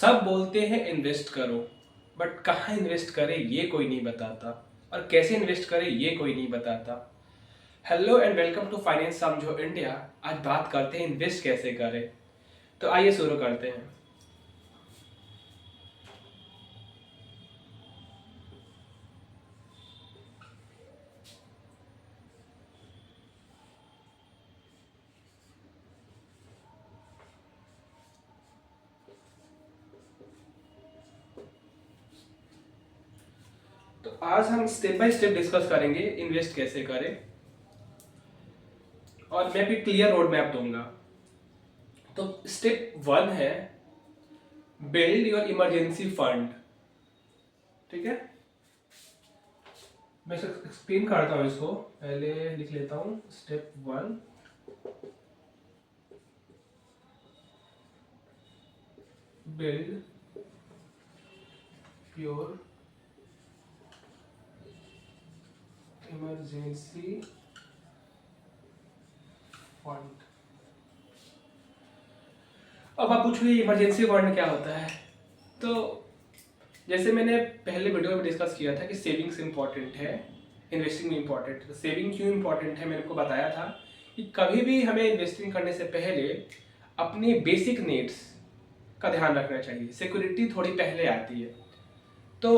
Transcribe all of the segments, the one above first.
सब बोलते हैं इन्वेस्ट करो, बट कहाँ इन्वेस्ट करें ये कोई नहीं बताता, और कैसे इन्वेस्ट करें ये कोई नहीं बताता। Hello and welcome to finance समझो इंडिया। आज बात करते हैं इन्वेस्ट कैसे करें। तो आइए शुरू करते हैं। तो आज हम स्टेप बाय स्टेप डिस्कस करेंगे इन्वेस्ट कैसे करें, और मैं भी क्लियर रोड मैप दूंगा। तो स्टेप 1 है बिल्ड योर इमरजेंसी फंड। ठीक है, मैं एक्सप्लेन करता हूँ इसको, पहले लिख लेता हूँ। Step 1, build your emergency fund. अब आप पूछोगे इमरजेंसी फंड क्या होता है। तो जैसे मैंने पहले वीडियो में डिस्कस किया था कि सेविंग्स इंपॉर्टेंट है, इन्वेस्टिंग भी इंपॉर्टेंट है। तो सेविंग क्यों इंपॉर्टेंट है, मैंने को बताया था कि कभी भी हमें इन्वेस्टिंग करने से पहले अपनी बेसिक नीड्स का ध्यान रखना चाहिए। सिक्योरिटी थोड़ी पहले आती है। तो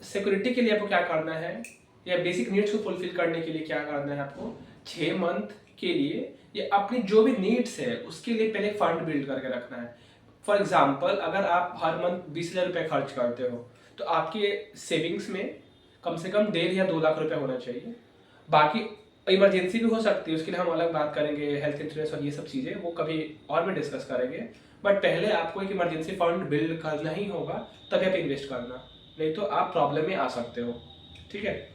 सिक्योरिटी के लिए आपको क्या करना है, या बेसिक नीड्स को फुलफिल करने के लिए क्या करना है, आपको 6 मंथ के लिए या अपनी जो भी नीड्स है उसके लिए पहले फंड बिल्ड करके रखना है। फॉर एग्जाम्पल, अगर आप हर मंथ 20,000 रुपये खर्च करते हो तो आपके सेविंग्स में कम से कम 1.5 या 2 लाख रुपए होना चाहिए। बाकी इमरजेंसी भी हो सकती है, उसके लिए हम अलग बात करेंगे। हेल्थ इंश्योरेंस और ये सब चीज़ें वो कभी और में डिस्कस करेंगे। बट पहले आपको एक इमरजेंसी फंड बिल्ड करना ही होगा, तभी आप इन्वेस्ट करना, नहीं तो आप प्रॉब्लम में आ सकते हो। ठीक है,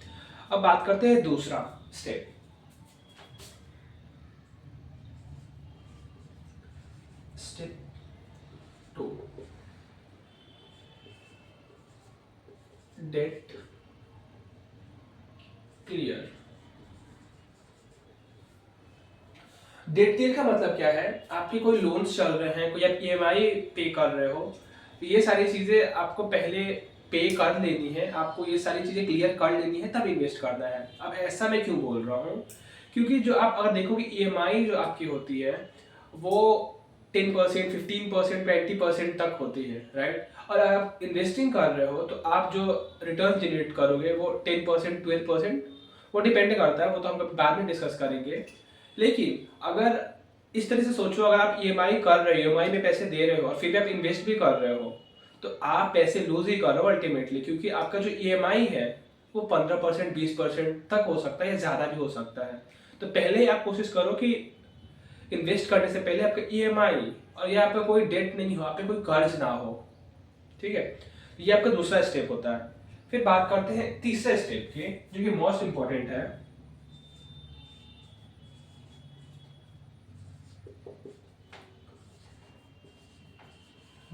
अब बात करते हैं दूसरा step. Step 2, debt clear. Debt clear का मतलब क्या है, आपके कोई लोन्स चल रहे हैं, कोई आप ईएमआई पे कर रहे हो, तो ये सारी चीज़ें आपको पहले पे कर लेनी है। आपको ये सारी चीज़ें क्लियर कर लेनी है, तब इन्वेस्ट करना है। अब ऐसा मैं क्यों बोल रहा हूँ, क्योंकि जो आप अगर देखोगे ईएमआई जो आपकी होती है वो 10%, 15%, 20% तक होती है, राइट। और आप इन्वेस्टिंग कर रहे हो तो आप जो रिटर्न जनरेट करोगे वो 10%, 12%, वो डिपेंड करता है, वो तो हम कभी बाद में डिस्कस करेंगे। लेकिन अगर इस तरह से सोचो, अगर आप ईएमआई कर रहे हो, ईएमआई में पैसे दे रहे हो और फिर भी आप इन्वेस्ट भी कर रहे हो, तो आप पैसे लूज ही कर रहे हो अल्टीमेटली, क्योंकि आपका जो ईएमआई है वो 15%, 20% तक हो सकता है या ज़्यादा भी हो सकता है। तो पहले आप कोशिश करो कि इन्वेस्ट करने से पहले आपका ईएमआई और या आपका कोई डेट नहीं हो, आप पे कोई कर्ज ना हो। ठीक है, ये आपका दूसरा स्टेप होता है। फिर बात करते हैं तीसरे स्टेप की, जो कि मोस्ट इंपॉर्टेंट है।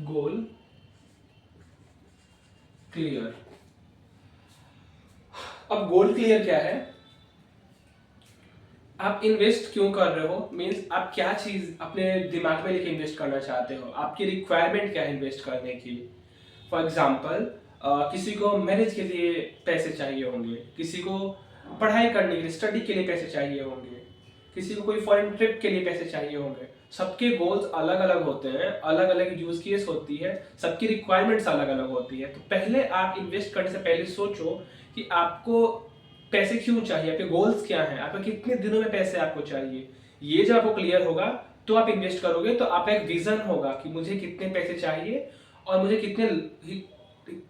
Goal clear. अब गोल क्लियर क्या है, आप इन्वेस्ट क्यों कर रहे हो, मीन्स आप क्या चीज अपने दिमाग में लेके इन्वेस्ट करना चाहते हो, आपकी रिक्वायरमेंट क्या है इन्वेस्ट करने की। फॉर एग्जाम्पल, किसी को मैरिज के लिए पैसे चाहिए होंगे, किसी को पढ़ाई करने के लिए, स्टडी के लिए पैसे चाहिए होंगे, किसी को कोई फॉरेन ट्रिप के लिए पैसे चाहिए होंगे। सबके गोल्स अलग अलग होते हैं, अलग अलग यूज केस होती है, सबकी रिक्वायरमेंट्स अलग अलग होती है। तो पहले आप इन्वेस्ट करने से पहले सोचो कि आपको पैसे क्यों चाहिए, आपके गोल्स क्या हैं, आपको कितने दिनों में पैसे आपको चाहिए। ये जब आपको क्लियर होगा तो आप इन्वेस्ट करोगे, तो आपका एक विजन होगा कि मुझे कितने पैसे चाहिए और मुझे कितने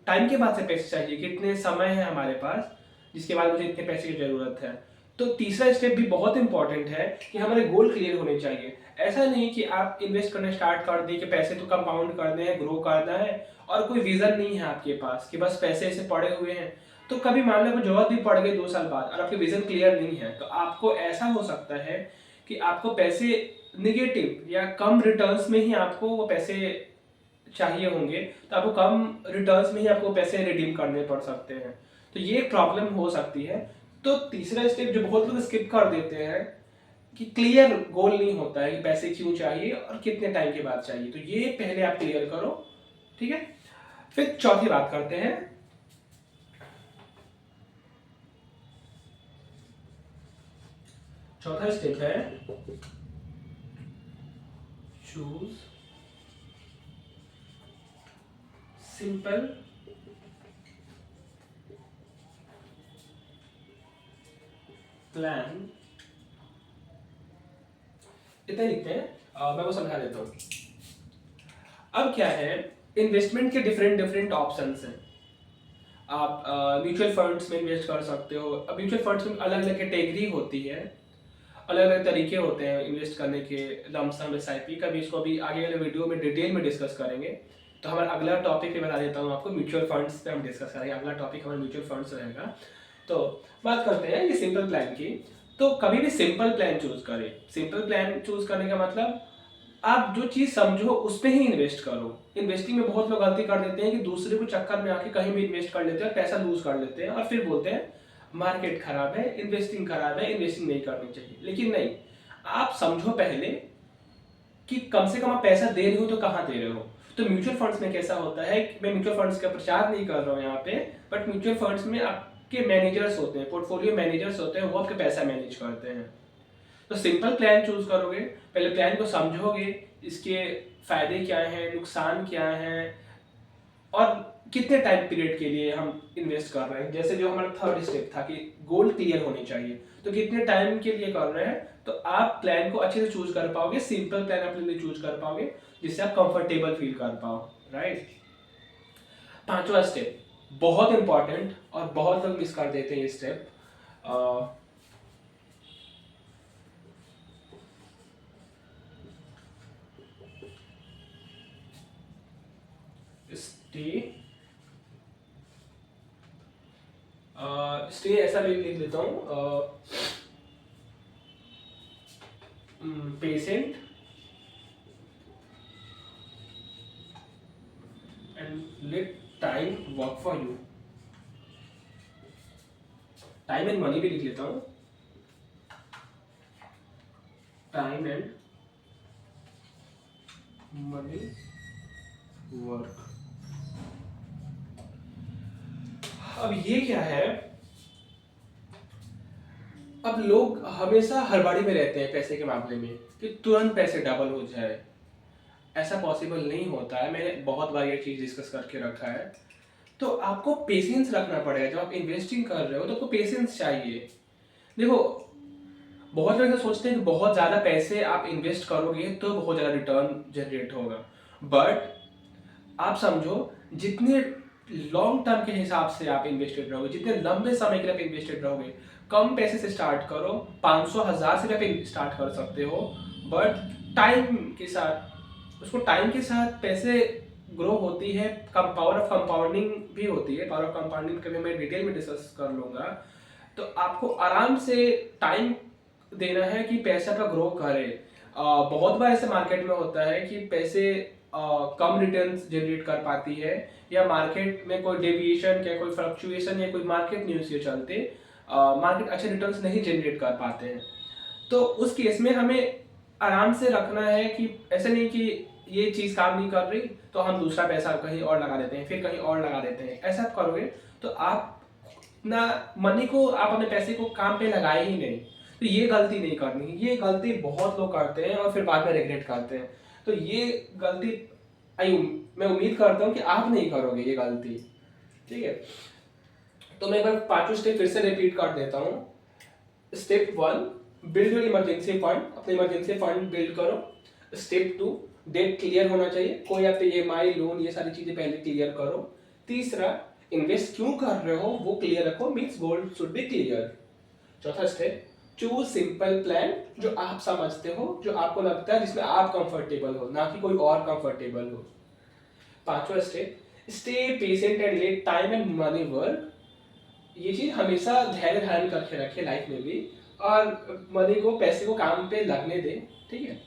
टाइम के बाद से पैसे चाहिए, कितने समय है हमारे पास जिसके बाद मुझे इतने पैसे की जरूरत है। तो तीसरा स्टेप भी बहुत इंपॉर्टेंट है कि हमारे गोल क्लियर होने चाहिए। ऐसा नहीं कि आप इन्वेस्ट करना स्टार्ट कर दिए कि पैसे तो कंपाउंड करने हैं, ग्रो करना है, और कोई विजन नहीं है आपके पास कि बस पैसे ऐसे पड़े हुए हैं। तो कभी मान लो आपको जरूरत भी पड़ गई 2 साल बाद और आपके विजन क्लियर नहीं है, तो आपको ऐसा हो सकता है कि आपको पैसे निगेटिव या कम रिटर्न्स में ही आपको वो पैसे चाहिए होंगे, तो आपको कम रिटर्न्स में ही आपको पैसे रिडीम करने पड़ सकते हैं। तो ये प्रॉब्लम हो सकती है। तो तीसरा स्टेप जो बहुत लोग स्किप कर देते हैं कि क्लियर गोल नहीं होता है कि पैसे क्यों चाहिए और कितने टाइम के बाद चाहिए। तो ये पहले आप क्लियर करो, ठीक है। फिर चौथी बात करते हैं, चौथा स्टेप है चूज सिंपल प्लान। इतना लिखते हैं, मैं वो समझा देता हूँ। अब क्या है, इन्वेस्टमेंट के डिफरेंट डिफरेंट ऑप्शंस हैं। आप म्यूचुअल फंड्स में इन्वेस्ट कर सकते हो। अब म्यूचुअल फंड्स में अलग अलग कैटेगरी होती है, अलग अलग तरीके होते हैं इन्वेस्ट करने के, लमसम एसआईपी का भी, इसको अभी आगे वाले वीडियो में डिटेल में डिस्कस करेंगे। तो हमारा अगला टॉपिक भी बता देता हूँ आपको, म्यूचुअल फंड्स पे हम डिस्कस करेंगे, अगला टॉपिक हमारा म्यूचुअल फंड्स रहेगा। तो बात करते हैं ये सिंपल प्लान की। तो कभी भी सिंपल प्लान चूज करें। सिंपल प्लान चूज करने का मतलब आप जो चीज समझो उस पर ही इन्वेस्ट करो। इन्वेस्टिंग में बहुत लोग गलती कर देते हैं कि दूसरे को चक्कर में आके कहीं भी इन्वेस्ट कर लेते हैं, पैसा लूज कर लेते हैं और फिर बोलते हैं मार्केट खराब है, इन्वेस्टिंग खराब है, इन्वेस्टिंग नहीं करनी चाहिए। लेकिन नहीं, आप समझो पहले कि कम से कम आप पैसा दे रहे हो तो कहाँ दे रहे हो। तो म्यूचुअल फंड्स में कैसा होता है, मैं म्यूचुअल फंड्स का प्रचार नहीं कर रहा हूँ यहाँ पे, बट म्यूचुअल फंड्स में आपके मैनेजर्स होते हैं, पोर्टफोलियो मैनेजर्स होते हैं, वो आपके पैसा मैनेज करते हैं। तो सिंपल प्लान चूज करोगे, पहले प्लान को समझोगे, इसके फायदे क्या हैं, नुकसान क्या हैं, और कितने टाइम पीरियड के लिए हम इन्वेस्ट कर रहे हैं। जैसे जो हमारा थर्ड स्टेप था कि गोल क्लियर होनी चाहिए, तो कितने टाइम के लिए कर रहे हैं, तो आप प्लान को अच्छे से चूज कर पाओगे, सिंपल प्लान अपने लिए चूज कर पाओगे जिससे आप कंफर्टेबल फील कर पाओ, राइट। पांचवा स्टेप बहुत इंपॉर्टेंट और बहुत लोग मिस कर देते हैं ये स्टेप। स्टे ऐसा भी लिख लेता हूँ, patient and let time work for you. Time and money भी लिख लेता हूँ, टाइम एंड मनी वर्क। अब ये क्या है, अब लोग हमेशा हड़बड़ी में रहते हैं पैसे के मामले में कि तुरंत पैसे डबल हो जाए। ऐसा पॉसिबल नहीं होता है, मैंने बहुत बार ये चीज डिस्कस करके रखा है। तो आपको पेशेंस रखना पड़ेगा। जब आप इन्वेस्टिंग कर रहे हो तो आपको पेशेंस चाहिए। देखो, बहुत लोग ऐसा सोचते हैं कि बहुत ज़्यादा पैसे आप इन्वेस्ट करोगे तो बहुत ज़्यादा रिटर्न जनरेट होगा, बट आप समझो जितने लॉन्ग टर्म के हिसाब से आप इन्वेस्टेड रहोगे, जितने लंबे समय के लिए आप इन्वेस्टेड रहोगे, कम पैसे से स्टार्ट करो, 500,000 से भी आप स्टार्ट कर सकते हो, बट टाइम के साथ, उसको टाइम के साथ पैसे ग्रो होती है, कम पावर ऑफ कंपाउंडिंग भी होती है। पावर ऑफ कंपाउंडिंग कभी मैं डिटेल में डिस्कस कर लूँगा। तो आपको आराम से टाइम देना है कि पैसा का ग्रो करे। बहुत बार ऐसे मार्केट में होता है कि पैसे कम रिटर्न्स जनरेट कर पाती है, या मार्केट में कोई डेविएशन या कोई फ्लक्चुएशन या कोई मार्केट न्यूज़ के चलते मार्केट अच्छे रिटर्न्स नहीं जनरेट कर पाते हैं। तो उस केस में हमें आराम से रखना है कि ऐसे नहीं कि ये चीज़ काम नहीं कर रही तो हम दूसरा पैसा कहीं और लगा देते हैं, फिर कहीं और लगा देते हैं। ऐसा करोगे तो आप ना मनी को, आप अपने पैसे को काम पे लगाए ही नहीं। तो ये गलती नहीं करनी है। ये गलती बहुत लोग करते हैं और फिर बाद में रिग्रेट करते हैं। तो ये गलती मैं उम्मीद करता हूँ कि आप नहीं करोगे ये गलती, ठीक है। तो मैं एक बार पांचों स्टेप फिर से रिपीट कर देता हूँ। Step 1, build your emergency fund, अपने इमरजेंसी फंड बिल्ड करो। स्टेप 2, डेट क्लियर होना चाहिए, कोई आप EMI लोन ये सारी चीजें पहले क्लियर करो। तीसरा, इन्वेस्ट क्यों कर रहे हो वो क्लियर रखो, means goal should be clear. चौथा स्टेप, चूज सिंपल प्लान जो आप समझते हो, जो आपको लगता है, जिसमें आप कंफर्टेबल हो, ना कि कोई और कंफर्टेबल हो। पांचवा step, stay patient and let time and money work. ये चीज हमेशा धैर्य धारण करके रखे लाइफ में भी, और मनी को, पैसे को काम पे लगने दे, ठीक है।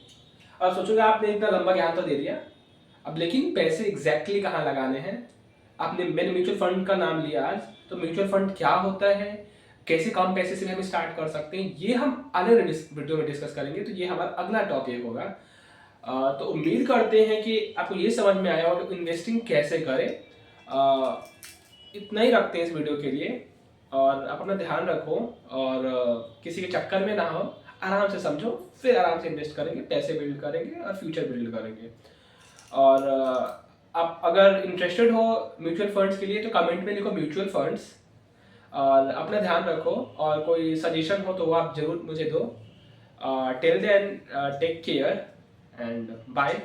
अब सोचोगे आपने इतना लंबा ज्ञान तो दे दिया, अब लेकिन पैसे एग्जैक्टली कहाँ लगाने हैं। मैंने म्यूचुअल फंड का नाम लिया आज, तो म्यूचुअल फंड क्या होता है, कैसे कम पैसे से भी हम स्टार्ट कर सकते हैं, ये हम अगले वीडियो में डिस्कस करेंगे। तो ये हमारा अगला टॉपिक होगा। तो उम्मीद करते हैं कि आपको ये समझ में आया होगा कि इन्वेस्टिंग कैसे करें। इतना ही रखते हैं इस वीडियो के लिए, और आप अपना ध्यान रखो और किसी के चक्कर में ना हो, आराम से समझो, फिर आराम से इन्वेस्ट करेंगे, पैसे बिल्ड करेंगे और फ्यूचर बिल्ड करेंगे। और आप अगर इंटरेस्टेड हो म्यूचुअल फंड्स के लिए तो कमेंट में लिखो म्यूचुअल फंड्स, और अपना ध्यान रखो, और कोई सजेशन हो तो वो आप ज़रूर मुझे दो। Till then take care and bye.